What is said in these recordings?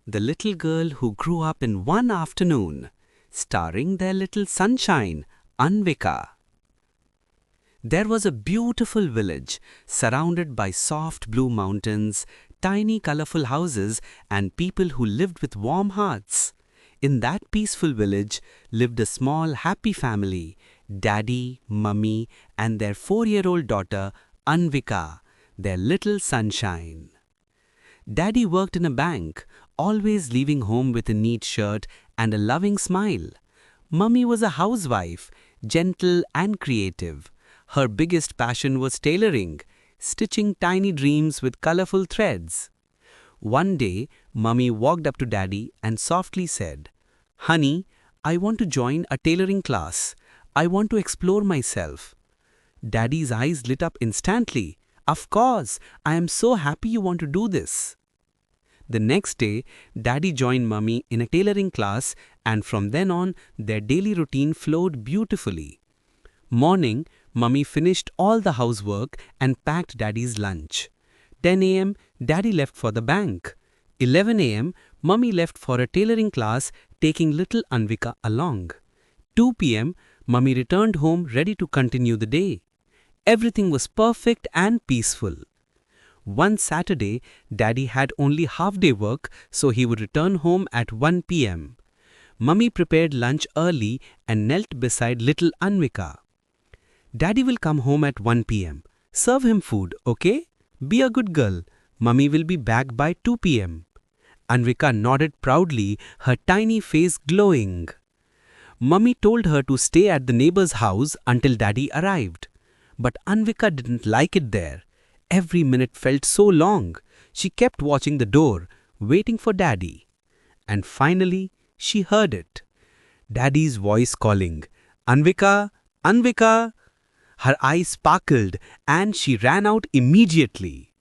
The Little Girl Who Grew Up in One Afternoon, starring their little sunshine, Anvika. There was a beautiful village surrounded by soft blue mountains, tiny colorful houses, and people who lived with warm hearts. In that peaceful village lived a small happy family, Daddy, Mummy, and their 4-year-old daughter, Anvika, their little sunshine. Daddy worked in a bank, always leaving home with a neat shirt and a loving smile. Mummy was a housewife, gentle and creative. Her biggest passion was tailoring, stitching tiny dreams with colorful threads. One day, Mummy walked up to Daddy and softly said, "Honey, I want to join a tailoring class. I want to explore myself." Daddy's eyes lit up instantly. "Of course, I am so happy you want to do this." The next day, Daddy joined Mummy in a tailoring class, and from then on, their daily routine flowed beautifully. Morning, Mummy finished all the housework and packed Daddy's lunch. 10 a.m., Daddy left for the bank. 11 a.m., Mummy left for a tailoring class, taking little Anvika along. 2 p.m., Mummy returned home ready to continue the day. Everything was perfect and peaceful. One Saturday, Daddy had only half-day work, so he would return home at 1 p.m. Mummy prepared lunch early and knelt beside little Anvika. "Daddy will come home at 1 p.m. Serve him food, okay? Be a good girl. Mummy will be back by 2 p.m. Anvika nodded proudly, her tiny face glowing. Mummy told her to stay at the neighbor's house until Daddy arrived. But Anvika didn't like it there. Every minute felt so long. She kept watching the door, waiting for Daddy. And finally, she heard it. Daddy's voice calling, "Anvika, Anvika!" Her eyes sparkled and she ran out immediately.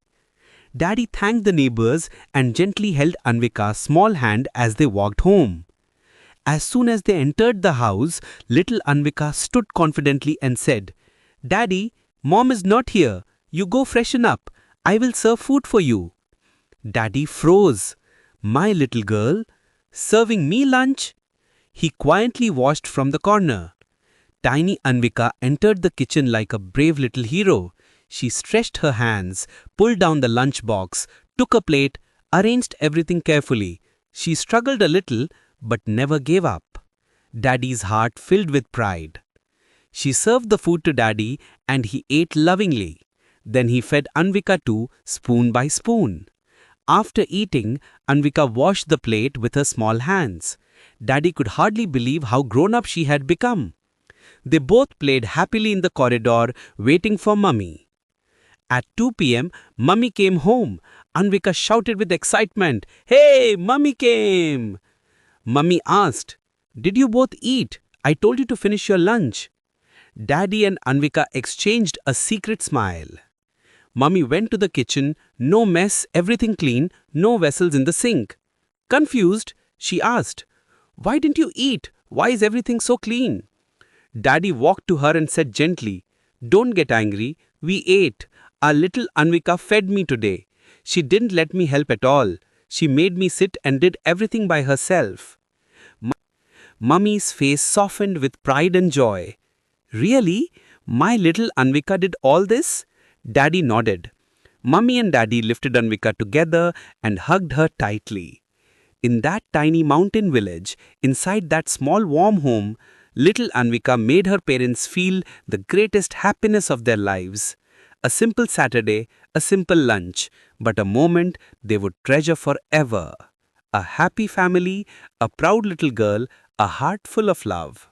Daddy thanked the neighbors and gently held Anvika's small hand as they walked home. As soon as they entered the house, little Anvika stood confidently and said, "Daddy, Mom is not here. You go freshen up. I will serve food for you." Daddy froze. "My little girl, serving me lunch?" He quietly watched from the corner. Tiny Anvika entered the kitchen like a brave little hero. She stretched her hands, pulled down the lunch box, took a plate, arranged everything carefully. She struggled a little, but never gave up. Daddy's heart filled with pride. She served the food to Daddy and he ate lovingly. Then he fed Anvika too, spoon by spoon. After eating, Anvika washed the plate with her small hands. Daddy could hardly believe how grown-up she had become. They both played happily in the corridor, waiting for Mummy. At 2 p.m., Mummy came home. Anvika shouted with excitement, "Hey, Mummy came!" Mummy asked, "Did you both eat? I told you to finish your lunch." Daddy and Anvika exchanged a secret smile. Mummy went to the kitchen, no mess, everything clean, no vessels in the sink. Confused, she asked, "Why didn't you eat? Why is everything so clean?" Daddy walked to her and said gently, "Don't get angry, we ate. Our little Anvika fed me today. She didn't let me help at all. She made me sit and did everything by herself." Mummy's face softened with pride and joy. "Really? My little Anvika did all this?" Daddy nodded. Mummy and Daddy lifted Anvika together and hugged her tightly. In that tiny mountain village, inside that small warm home, little Anvika made her parents feel the greatest happiness of their lives. A simple Saturday, a simple lunch, but a moment they would treasure forever. A happy family, a proud little girl, a heart full of love.